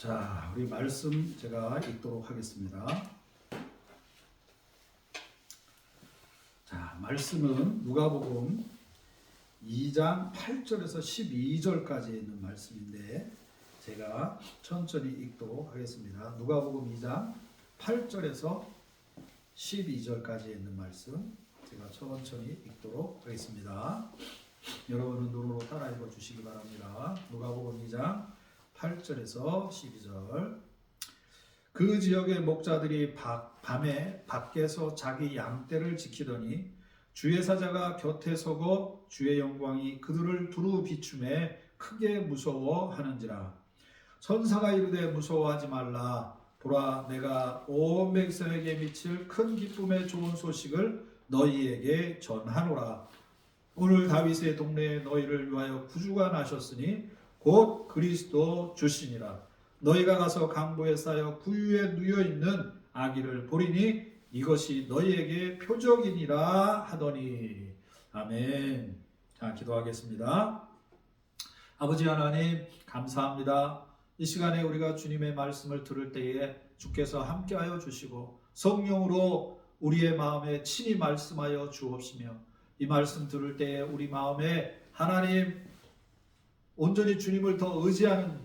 자, 우리 말씀 제가 읽도록 하겠습니다. 자, 말씀은 누가복음 2장 8절에서 12절까지 있는 말씀인데 제가 천천히 읽도록 하겠습니다. 누가복음 2장 8절에서 12절까지 있는 말씀 제가 천천히 읽도록 하겠습니다. 여러분은 눈으로 따라 읽어 주시기 바랍니다. 누가복음 2장 8절에서 12절. 그 지역의 목자들이 밤에 밖에서 자기 양떼를 지키더니 주의 사자가 곁에 서고 주의 영광이 그들을 두루 비춤에 크게 무서워하는지라. 천사가 이르되 무서워하지 말라. 보라, 내가 온 백성에게 미칠 큰 기쁨의 좋은 소식을 너희에게 전하노라. 오늘 다윗의 동네에 너희를 위하여 구주가 나셨으니 곧 그리스도 주시니라. 너희가 가서 강보에 쌓여 구유에 누워있는 아기를 보리니 이것이 너희에게 표적이니라 하더니. 아멘. 자, 기도하겠습니다. 아버지 하나님 감사합니다. 이 시간에 우리가 주님의 말씀을 들을 때에 주께서 함께하여 주시고 성령으로 우리의 마음에 친히 말씀하여 주옵시며 이 말씀 들을 때에 우리 마음에 하나님 온전히 주님을 더 의지하는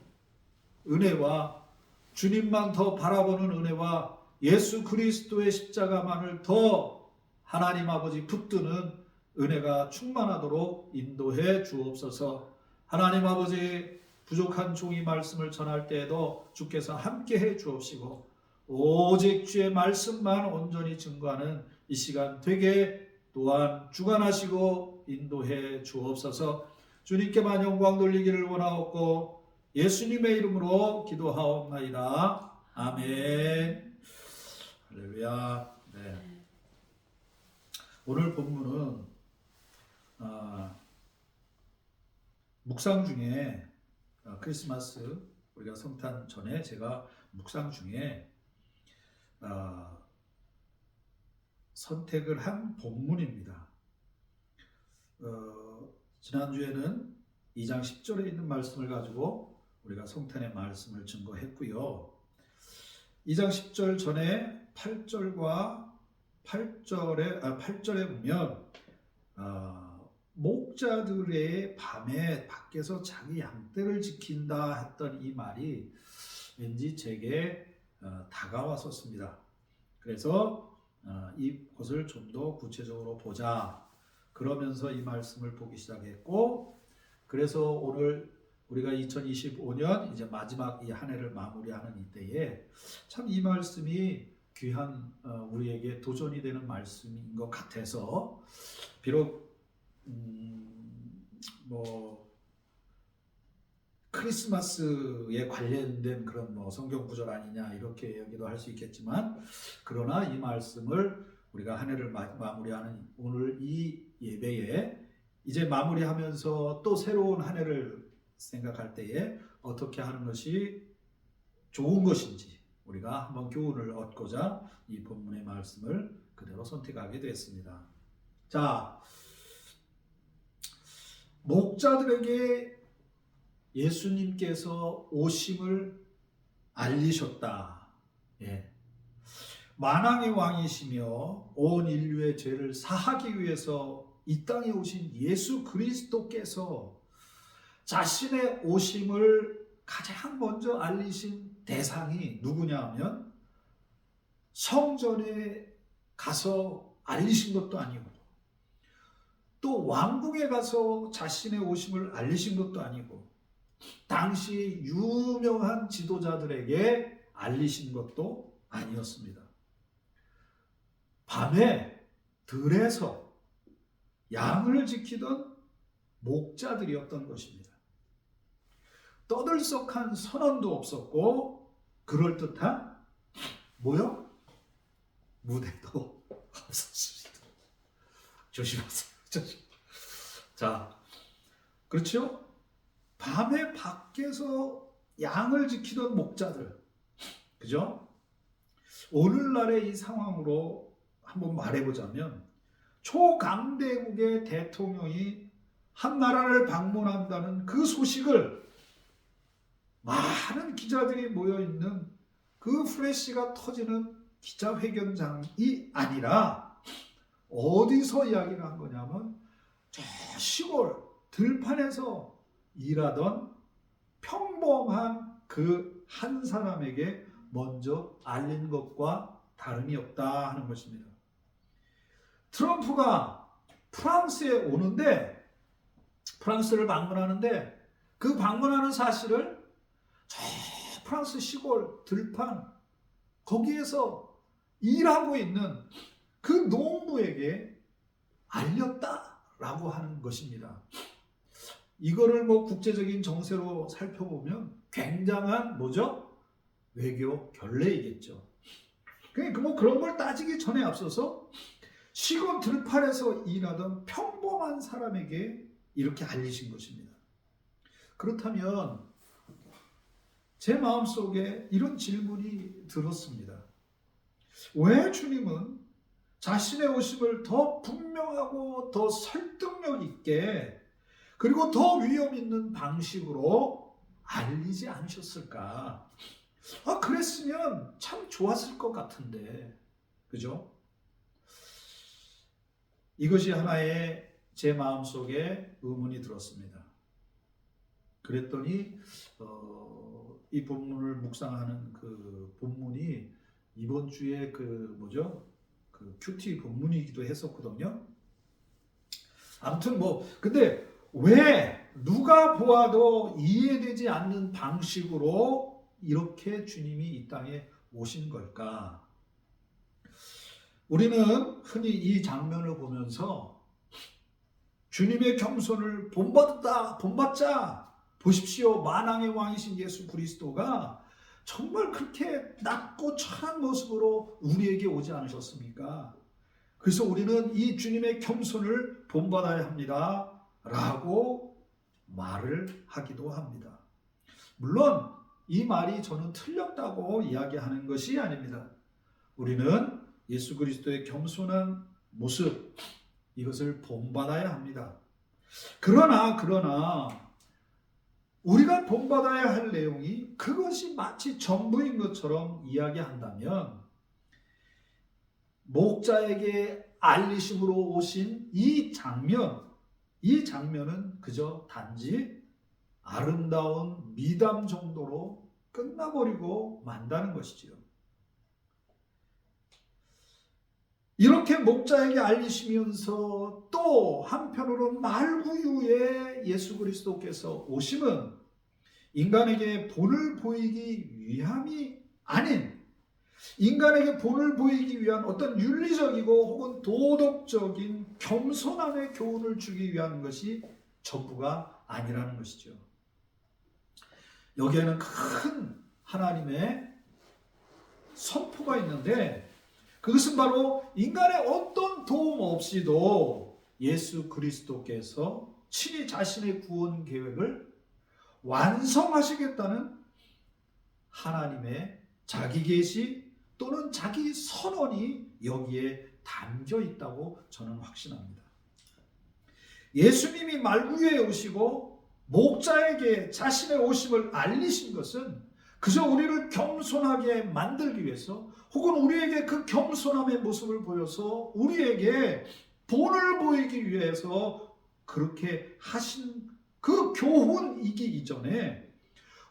은혜와 주님만 더 바라보는 은혜와 예수 그리스도의 십자가만을 더 하나님 아버지 붙드는 은혜가 충만하도록 인도해 주옵소서. 하나님 아버지 부족한 종이 말씀을 전할 때에도 주께서 함께해 주옵시고 오직 주의 말씀만 온전히 증거하는 이 시간 되게 또한 주관하시고 인도해 주옵소서. 주님께만 영광 돌리기를 원하옵고 예수님의 이름으로 기도하옵나이다. 아멘. 할렐루야. 네. 오늘 본문은 묵상 중에 크리스마스 우리가 성탄 전에 제가 묵상 중에 선택을 한 본문입니다. 지난주에는 2장 10절에 있는 말씀을 가지고 우리가 성탄의 말씀을 증거했고요. 2장 10절 전에 8절과 8절에 보면 목자들의 밤에 밖에서 자기 양떼를 지킨다 했던 이 말이 왠지 제게 다가왔었습니다. 그래서 이것을 좀 더 구체적으로 보자. 그러면서 이 말씀을 보기 시작했고, 그래서 오늘 우리가 2025년 이제 마지막 이 한 해를 마무리하는 이때에 참 이 말씀이 귀한 우리에게 도전이 되는 말씀인 것 같아서 비록 크리스마스에 관련된 그런 성경 구절 아니냐 이렇게 얘기도 할 수 있겠지만 그러나 이 말씀을 우리가 한 해를 마무리하는 오늘 이 예배에 이제 마무리하면서 또 새로운 한 해를 생각할 때에 어떻게 하는 것이 좋은 것인지 우리가 한번 교훈을 얻고자 이 본문의 말씀을 그대로 선택하게 됐습니다. 자, 목자들에게 예수님께서 오심을 알리셨다. 예. 만왕의 왕이시며 온 인류의 죄를 사하기 위해서 이 땅에 오신 예수 그리스도께서 자신의 오심을 가장 먼저 알리신 대상이 누구냐 하면 성전에 가서 알리신 것도 아니고 또 왕궁에 가서 자신의 오심을 알리신 것도 아니고 당시 유명한 지도자들에게 알리신 것도 아니었습니다. 밤에 들에서 양을 지키던 목자들이었던 것입니다. 떠들썩한 선언도 없었고 그럴듯한 무대도 없었습니다. 조심하세요. 자, 그렇죠? 밤에 밖에서 양을 지키던 목자들, 그죠? 오늘날의 이 상황으로 한번 말해보자면 초강대국의 대통령이 한 나라를 방문한다는 그 소식을 많은 기자들이 모여있는 그 플래시가 터지는 기자회견장이 아니라 어디서 이야기를 한 거냐면 저 시골 들판에서 일하던 평범한 그 한 사람에게 먼저 알린 것과 다름이 없다 하는 것입니다. 트럼프가 프랑스에 오는데, 프랑스를 방문하는데 그 방문하는 사실을 저 프랑스 시골 들판 거기에서 일하고 있는 그 농부에게 알렸다라고 하는 것입니다. 이거를 뭐 국제적인 정세로 살펴보면 굉장한 뭐죠? 외교 결례이겠죠. 그러니까 뭐 그런 걸 따지기 전에 앞서서 시골 들판에서 일하던 평범한 사람에게 이렇게 알리신 것입니다. 그렇다면 제 마음속에 이런 질문이 들었습니다. 왜 주님은 자신의 오심을 더 분명하고 더 설득력 있게 그리고 더 위험 있는 방식으로 알리지 않으셨을까? 그랬으면 참 좋았을 것 같은데, 그죠? 이것이 하나의 제 마음속에 의문이 들었습니다. 그랬더니 이 본문을 묵상하는 그 본문이 이번 주에 그 큐티 본문이기도 했었거든요. 아무튼 근데 왜 누가 보아도 이해되지 않는 방식으로 이렇게 주님이 이 땅에 오신 걸까? 우리는 흔히 이 장면을 보면서 주님의 겸손을 본받자 보십시오. 만왕의 왕이신 예수 그리스도가 정말 그렇게 낮고 천한 모습으로 우리에게 오지 않으셨습니까? 그래서 우리는 이 주님의 겸손을 본받아야 합니다 라고 말을 하기도 합니다. 물론 이 말이 저는 틀렸다고 이야기하는 것이 아닙니다. 우리는 예수 그리스도의 겸손한 모습, 이것을 본받아야 합니다. 그러나 우리가 본받아야 할 내용이 그것이 마치 전부인 것처럼 이야기한다면 목자에게 알리심으로 오신 이 장면은 그저 단지 아름다운 미담 정도로 끝나버리고 만다는 것이지요. 이렇게 목자에게 알리시면서 또 한편으로 말구유에 예수 그리스도께서 오심은 인간에게 본을 보이기 위함이 아닌, 인간에게 본을 보이기 위한 어떤 윤리적이고 혹은 도덕적인 겸손함의 교훈을 주기 위한 것이 전부가 아니라는 것이죠. 여기에는 큰 하나님의 선포가 있는데, 그것은 바로 인간의 어떤 도움 없이도 예수 그리스도께서 친히 자신의 구원 계획을 완성하시겠다는 하나님의 자기 계시 또는 자기 선언이 여기에 담겨 있다고 저는 확신합니다. 예수님이 말구유에 오시고 목자에게 자신의 오심을 알리신 것은 그저 우리를 겸손하게 만들기 위해서, 혹은 우리에게 그 겸손함의 모습을 보여서 우리에게 본을 보이기 위해서 그렇게 하신 그 교훈이기 이전에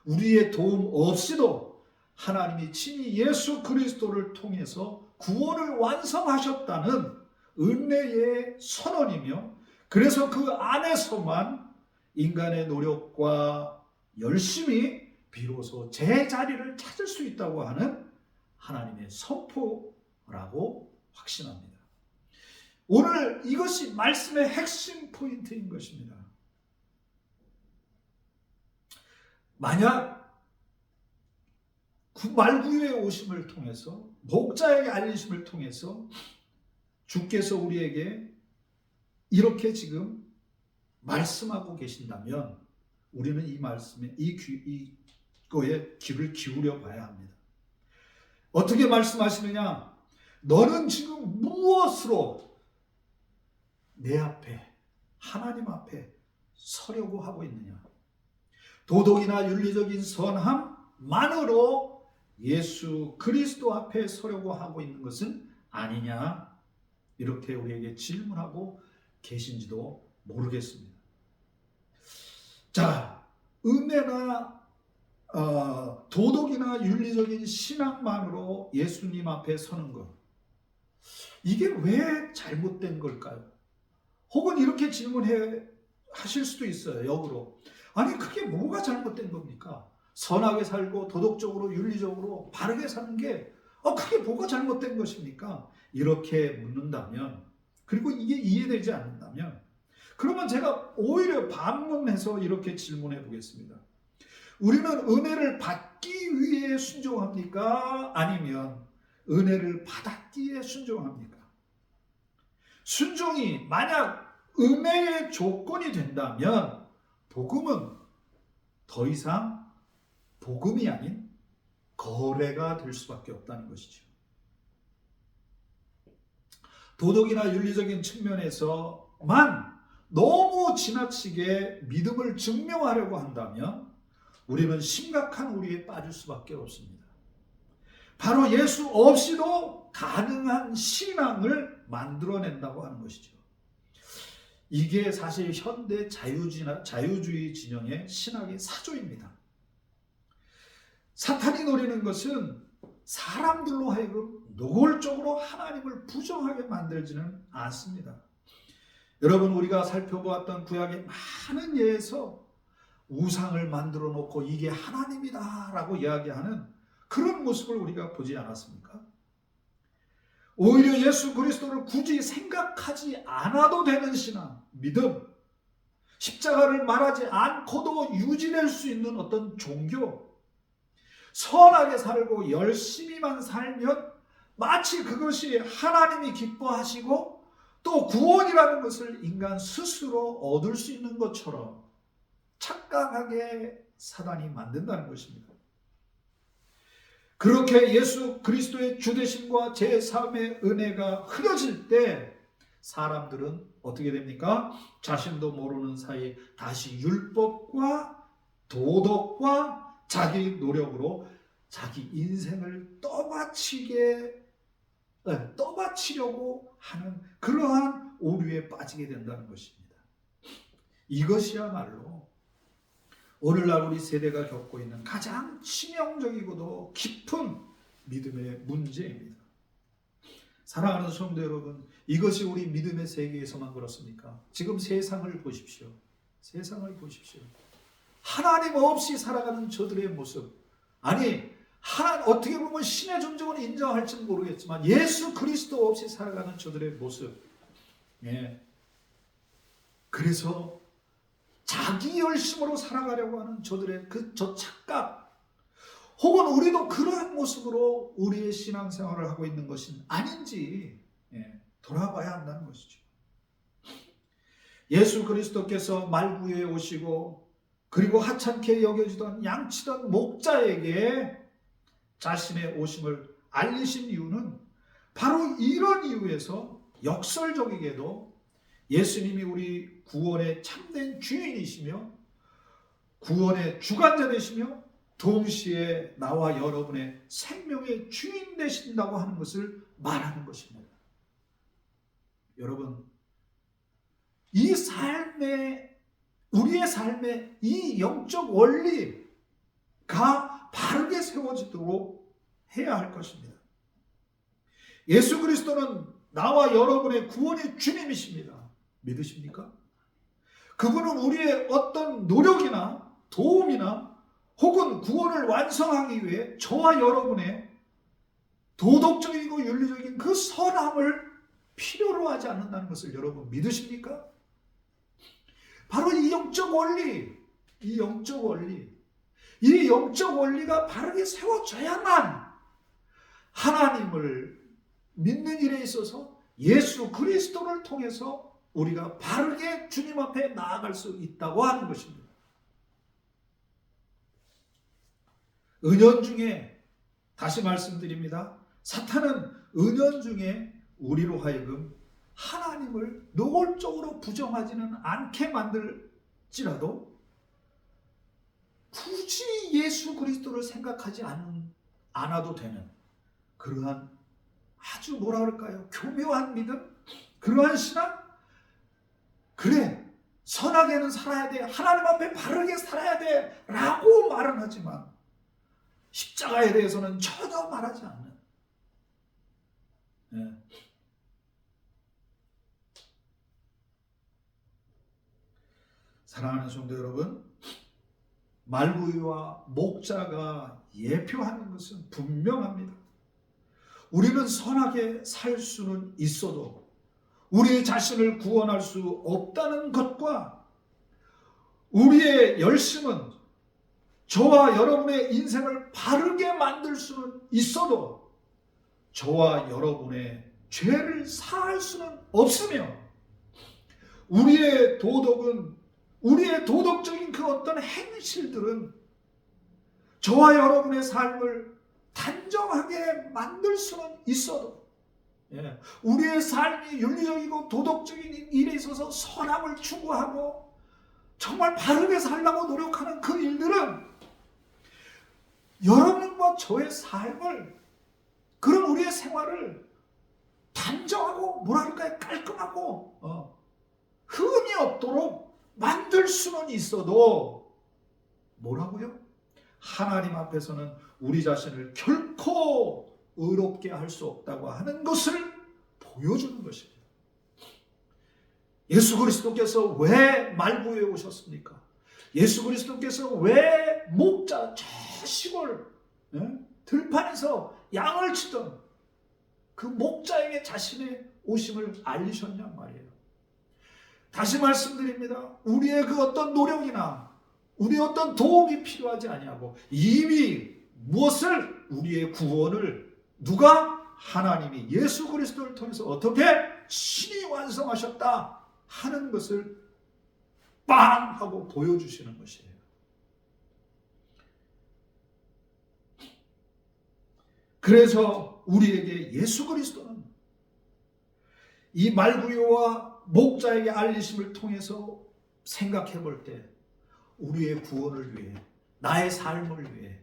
우리의 도움 없이도 하나님이 친히 예수 그리스도를 통해서 구원을 완성하셨다는 은혜의 선언이며, 그래서 그 안에서만 인간의 노력과 열심이 비로소 제자리를 찾을 수 있다고 하는 하나님의 선포라고 확신합니다. 오늘 이것이 말씀의 핵심 포인트인 것입니다. 만약 말구유의 오심을 통해서, 목자에게 알리심을 통해서 주께서 우리에게 이렇게 지금 말씀하고 계신다면 우리는 이 말씀에 이거에 귀를 기울여 봐야 합니다. 어떻게 말씀하시느냐? 너는 지금 무엇으로 내 앞에, 하나님 앞에 서려고 하고 있느냐? 도덕이나 윤리적인 선함, 것만으로 예수 그리스도 앞에 서려고 하고 있는 것은 아니냐, 이렇게 우리에게 질문하고 계신지도 모르겠습니다. 자, 은혜나 도덕이나 윤리적인 신앙만으로 예수님 앞에 서는 것, 이게 왜 잘못된 걸까요? 혹은 이렇게 하실 수도 있어요. 역으로, 아니 그게 뭐가 잘못된 겁니까? 선하게 살고 도덕적으로 윤리적으로 바르게 사는 게 그게 뭐가 잘못된 것입니까? 이렇게 묻는다면, 그리고 이게 이해되지 않는다면, 그러면 제가 오히려 반문해서 이렇게 질문해 보겠습니다. 우리는 은혜를 받기 위해 순종합니까? 아니면 은혜를 받았기에 순종합니까? 순종이 만약 은혜의 조건이 된다면 복음은 더 이상 복음이 아닌 거래가 될 수밖에 없다는 것이죠. 도덕이나 윤리적인 측면에서만 너무 지나치게 믿음을 증명하려고 한다면 우리는 심각한 우리에 빠질 수밖에 없습니다. 바로 예수 없이도 가능한 신앙을 만들어낸다고 하는 것이죠. 이게 사실 현대 자유주의 진영의 신학의 사조입니다. 사탄이 노리는 것은 사람들로 하여금 노골적으로 하나님을 부정하게 만들지는 않습니다. 여러분, 우리가 살펴보았던 구약의 많은 예에서 우상을 만들어 놓고 이게 하나님이다 라고 이야기하는 그런 모습을 우리가 보지 않았습니까? 오히려 예수 그리스도를 굳이 생각하지 않아도 되는 신앙, 믿음, 십자가를 말하지 않고도 유지될 수 있는 어떤 종교, 선하게 살고 열심히만 살면 마치 그것이 하나님이 기뻐하시고 또 구원이라는 것을 인간 스스로 얻을 수 있는 것처럼 착각하게 사단이 만든다는 것입니다. 그렇게 예수 그리스도의 주되심과 제3의 은혜가 흐려질 때 사람들은 어떻게 됩니까? 자신도 모르는 사이에 다시 율법과 도덕과 자기 노력으로 자기 인생을 떠받치려고 하는 그러한 오류에 빠지게 된다는 것입니다. 이것이야말로 오늘날 우리 세대가 겪고 있는 가장 치명적이고도 깊은 믿음의 문제입니다. 사랑하는 성도 여러분, 이것이 우리 믿음의 세계에서만 그렇습니까? 지금 세상을 보십시오. 세상을 보십시오. 하나님 없이 살아가는 저들의 모습, 아니 어떻게 보면 신의 존재는 인정할지는 모르겠지만 예수 그리스도 없이 살아가는 저들의 모습, 그래서 자기 열심으로 살아가려고 하는 저들의 저 착각, 혹은 우리도 그러한 모습으로 우리의 신앙생활을 하고 있는 것은 아닌지 돌아봐야 한다는 것이죠. 예수 그리스도께서 말구에 오시고 그리고 하찮게 여겨지던 양치던 목자에게 자신의 오심을 알리신 이유는 바로 이런 이유에서 역설적이게도 예수님이 우리 구원의 참된 주인이시며 구원의 주관자 되시며 동시에 나와 여러분의 생명의 주인 되신다고 하는 것을 말하는 것입니다. 여러분, 우리의 삶의 이 영적 원리가 바르게 세워지도록 해야 할 것입니다. 예수 그리스도는 나와 여러분의 구원의 주님이십니다. 믿으십니까? 그분은 우리의 어떤 노력이나 도움이나 혹은 구원을 완성하기 위해 저와 여러분의 도덕적이고 윤리적인 그 선함을 필요로 하지 않는다는 것을 여러분 믿으십니까? 바로 이 영적 원리가 바르게 세워져야만 하나님을 믿는 일에 있어서 예수 그리스도를 통해서 우리가 바르게 주님 앞에 나아갈 수 있다고 하는 것입니다. 은연중에, 다시 말씀드립니다, 사탄은 은연중에 우리로 하여금 하나님을 노골적으로 부정하지는 않게 만들지라도 굳이 예수 그리스도를 생각하지 않아도 되는 그러한 아주 뭐라 그럴까요? 교묘한 믿음? 그러한 신앙? 그래, 선하게는 살아야 돼, 하나님 앞에 바르게 살아야 돼 라고 말은 하지만 십자가에 대해서는 전혀 말하지 않는, 네. 사랑하는 성도 여러분, 말구이와 목자가 예표하는 것은 분명합니다. 우리는 선하게 살 수는 있어도 우리 자신을 구원할 수 없다는 것과 우리의 열심은 저와 여러분의 인생을 바르게 만들 수는 있어도 저와 여러분의 죄를 사할 수는 없으며 우리의 도덕적인 그 어떤 행실들은 저와 여러분의 삶을 단정하게 만들 수는 있어도 우리의 삶이 윤리적이고 도덕적인 일에 있어서 선함을 추구하고 정말 바르게 살려고 노력하는 그 일들은 여러분과 저의 삶을, 그런 우리의 생활을 단정하고 뭐랄까요, 깔끔하고 흠이 없도록 만들 수는 있어도 뭐라고요? 하나님 앞에서는 우리 자신을 결코 의롭게 할 수 없다고 하는 것을 보여주는 것입니다. 예수 그리스도께서 왜 말구에 오셨습니까? 예수 그리스도께서 왜 목자, 저 시골 들판에서 양을 치던 그 목자에게 자신의 오심을 알리셨냔 말이에요. 다시 말씀드립니다. 우리의 그 어떤 노력이나 우리의 어떤 도움이 필요하지 아니하고 이미 무엇을, 우리의 구원을 누가? 하나님이 예수 그리스도를 통해서 어떻게 친히 완성하셨다 하는 것을 빵 하고 보여주시는 것이에요. 그래서 우리에게 예수 그리스도는 이 말구요와 목자에게 알리심을 통해서 생각해 볼 때 우리의 구원을 위해, 나의 삶을 위해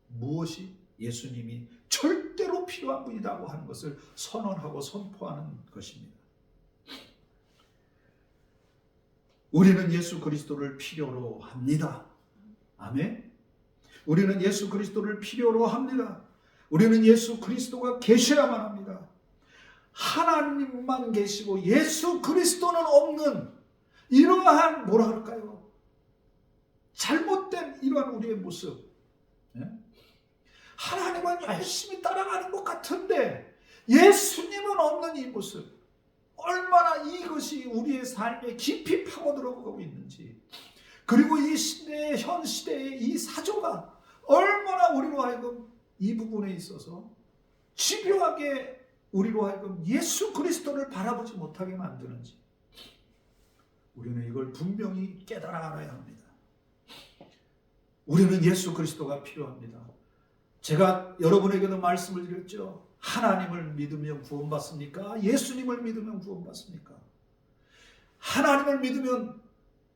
무엇이 예수님이 절대로 필요한 분이라고 하는 것을 선언하고 선포하는 것입니다. 우리는 예수 그리스도를 필요로 합니다. 아멘. 우리는 예수 그리스도를 필요로 합니다. 우리는 예수 그리스도가 계셔야만 합니다. 하나님만 계시고 예수 그리스도는 없는 이러한 뭐라 할까요? 잘못된 이러한 우리의 모습. 하나님은 열심히 따라가는 것 같은데 예수님은 없는 이 모습, 얼마나 이것이 우리의 삶에 깊이 파고들어가고 있는지, 그리고 이 시대의, 현 시대의 이 사조가 얼마나 우리로 하여금 이 부분에 있어서 집요하게 우리로 하여금 예수 그리스도를 바라보지 못하게 만드는지 우리는 이걸 분명히 깨달아 알아야 합니다. 우리는 예수 그리스도가 필요합니다. 제가 여러분에게도 말씀을 드렸죠. 하나님을 믿으면 구원받습니까? 예수님을 믿으면 구원받습니까? 하나님을 믿으면,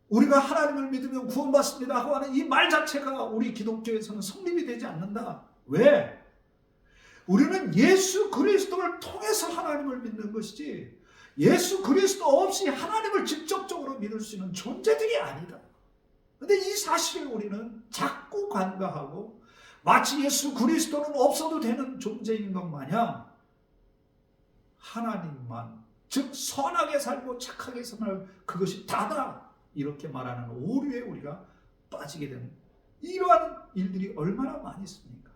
우리가 하나님을 믿으면 구원받습니다 하고 하는 이 말 자체가 우리 기독교에서는 성립이 되지 않는다. 왜? 우리는 예수 그리스도를 통해서 하나님을 믿는 것이지 예수 그리스도 없이 하나님을 직접적으로 믿을 수 있는 존재들이 아니다. 그런데 이 사실을 우리는 자꾸 간과하고 마치 예수 그리스도는 없어도 되는 존재인 것 마냥 하나님만, 즉 선하게 살고 착하게 살면 그것이 다다 이렇게 말하는 오류에 우리가 빠지게 되는 이러한 일들이 얼마나 많이 있습니까?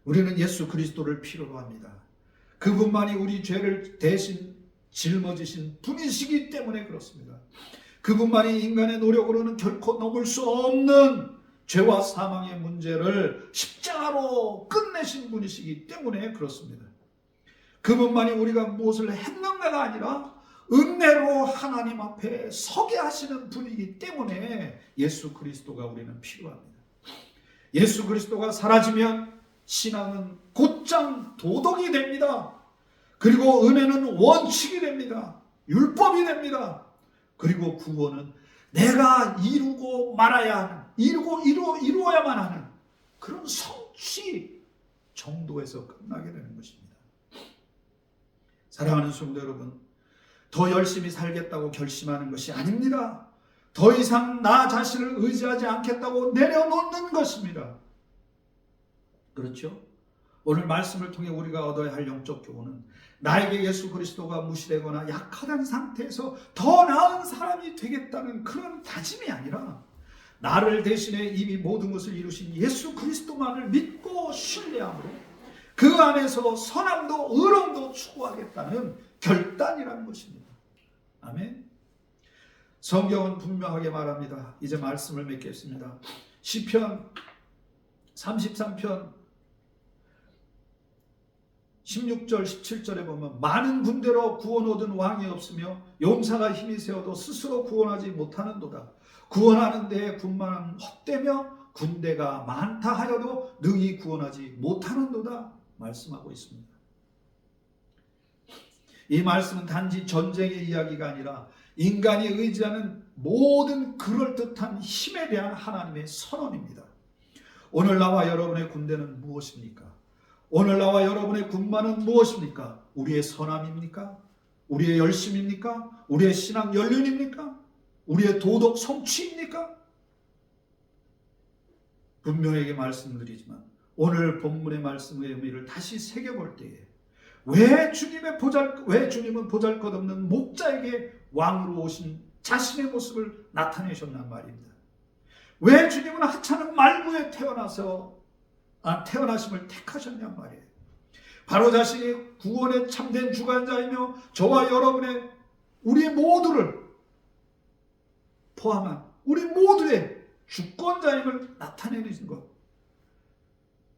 우리는 예수 그리스도를 필요로 합니다. 그분만이 우리 죄를 대신 짊어지신 분이시기 때문에 그렇습니다. 그분만이 인간의 노력으로는 결코 넘을 수 없는 죄와 사망의 문제를 십자가로 끝내신 분이시기 때문에 그렇습니다. 그분만이 우리가 무엇을 했는가가 아니라 은혜로 하나님 앞에 서게 하시는 분이기 때문에 예수 그리스도가 우리는 필요합니다. 예수 그리스도가 사라지면 신앙은 곧장 도덕이 됩니다. 그리고 은혜는 원칙이 됩니다. 율법이 됩니다. 그리고 구원은 내가 이루고 말아야 하는, 이루어야만 하는 그런 성취 정도에서 끝나게 되는 것입니다. 사랑하는 성도 여러분, 더 열심히 살겠다고 결심하는 것이 아닙니다. 더 이상 나 자신을 의지하지 않겠다고 내려놓는 것입니다. 그렇죠? 오늘 말씀을 통해 우리가 얻어야 할 영적 교훈은 나에게 예수 그리스도가 무시되거나 약하다는 상태에서 더 나은 사람이 되겠다는 그런 다짐이 아니라 나를 대신해 이미 모든 것을 이루신 예수 그리스도만을 믿고 신뢰함으로 그 안에서 선함도 의로움도 추구하겠다는 결단이라는 것입니다. 아멘. 성경은 분명하게 말합니다. 이제 말씀을 맺겠습니다. 시편 33편 16절 17절에 보면 많은 군대로 구원 얻은 왕이 없으며 용사가 힘이 세어도 스스로 구원하지 못하는도다. 구원하는 데에 군만은 헛되며 군대가 많다 하여도 능히 구원하지 못하는도다 말씀하고 있습니다. 이 말씀은 단지 전쟁의 이야기가 아니라 인간이 의지하는 모든 그럴듯한 힘에 대한 하나님의 선언입니다. 오늘 나와 여러분의 군대는 무엇입니까? 오늘 나와 여러분의 군만은 무엇입니까? 우리의 선함입니까? 우리의 열심입니까? 우리의 신앙 연륜입니까? 우리의 도덕 성취입니까? 분명하게 말씀드리지만 오늘 본문의 말씀의 의미를 다시 새겨볼 때에 왜 주님은 보잘것없는 목자에게 왕으로 오신 자신의 모습을 나타내셨단 말입니다. 왜 주님은 하찮은 말구에 태어나심을 택하셨냔 말이에요. 바로 자신이 구원의 참된 주관자이며 저와 여러분의 우리 모두를 포함한 우리 모두의 주권자임을 나타내는 것.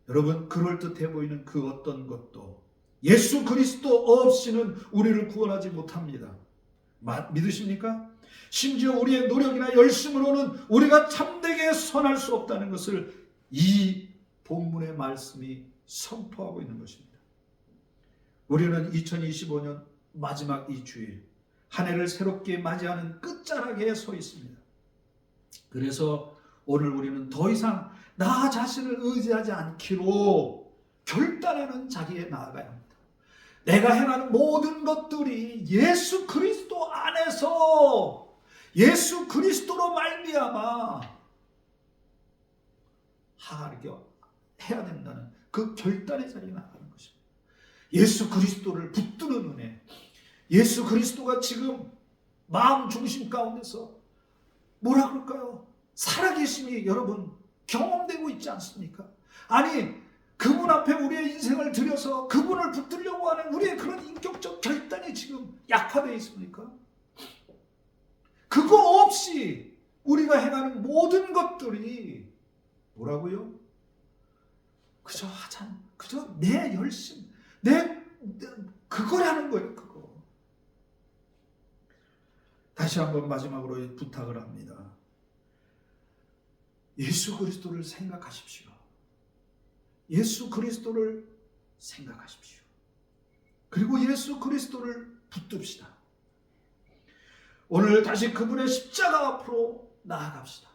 여러분, 그럴듯해 보이는 그 어떤 것도 예수 그리스도 없이는 우리를 구원하지 못합니다. 믿으십니까? 심지어 우리의 노력이나 열심으로는 우리가 참되게 선할 수 없다는 것을 이 본문의 말씀이 선포하고 있는 것입니다. 우리는 2025년 마지막 이 주일 한 해를 새롭게 맞이하는 끝자락에 서 있습니다. 그래서 오늘 우리는 더 이상 나 자신을 의지하지 않기로 결단하는 자리에 나아가야 합니다. 내가 행하는 모든 것들이 예수 그리스도 안에서 예수 그리스도로 말미암아 하게 해야 된다는 그 결단의 자리에 나가는 것입니다. 예수 그리스도를 붙드는 은혜, 예수 그리스도가 지금 마음 중심 가운데서 뭐라 그럴까요? 살아계심이 여러분 경험되고 있지 않습니까? 아니, 그분 앞에 우리의 인생을 들여서 그분을 붙들려고 하는 우리의 그런 인격적 결단이 지금 약화되어 있습니까? 그거 없이 우리가 행하는 모든 것들이 뭐라고요? 그저 내 열심, 그거라는 거예요. 그거. 다시 한번 마지막으로 부탁을 합니다. 예수 그리스도를 생각하십시오. 예수 그리스도를 생각하십시오. 그리고 예수 그리스도를 붙듭시다. 오늘 다시 그분의 십자가 앞으로 나아갑시다.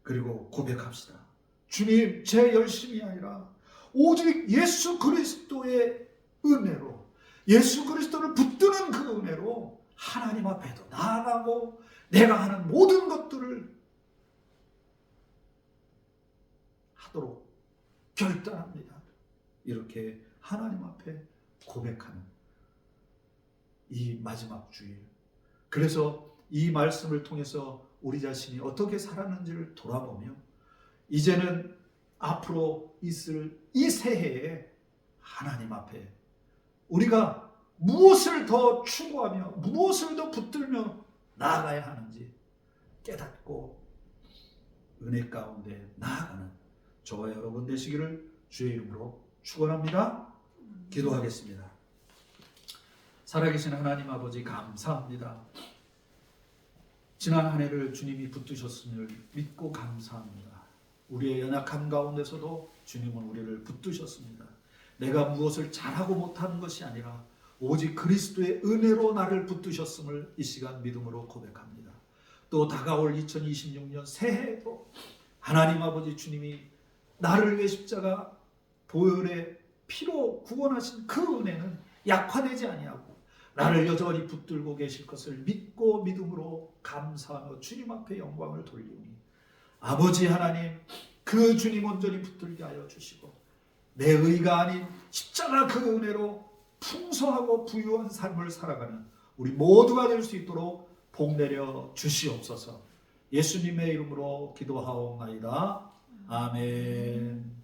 그리고 고백합시다. 주님, 제 열심이 아니라 오직 예수 그리스도의 은혜로, 예수 그리스도를 붙드는 그 은혜로 하나님 앞에도 나아가고 내가 하는 모든 것들을 하도록 결단합니다. 이렇게 하나님 앞에 고백하는 이 마지막 주일. 그래서 이 말씀을 통해서 우리 자신이 어떻게 살았는지를 돌아보며 이제는 앞으로 있을 이 새해에 하나님 앞에 우리가 무엇을 더 추구하며 무엇을 더 붙들며 나아가야 하는지 깨닫고 은혜 가운데 나아가는 저와 여러분 되시기를 주의 이름으로 축원합니다. 기도하겠습니다. 살아계신 하나님 아버지 감사합니다. 지난 한 해를 주님이 붙드셨음을 믿고 감사합니다. 우리의 연약함 가운데서도 주님은 우리를 붙드셨습니다. 내가 무엇을 잘하고 못하는 것이 아니라 오직 그리스도의 은혜로 나를 붙드셨음을 이 시간 믿음으로 고백합니다. 또 다가올 2026년 새해에도 하나님 아버지 주님이 나를 위해 십자가 보혈의 피로 구원하신 그 은혜는 약화되지 아니하고 나를 여전히 붙들고 계실 것을 믿고 믿음으로 감사하며 주님 앞에 영광을 돌리오니 아버지 하나님, 그 주님 온전히 붙들게 하여 주시고 내 의가 아닌 십자가 그 은혜로 풍성하고 부유한 삶을 살아가는 우리 모두가 될 수 있도록 복 내려 주시옵소서. 예수님의 이름으로 기도하옵나이다. 아멘.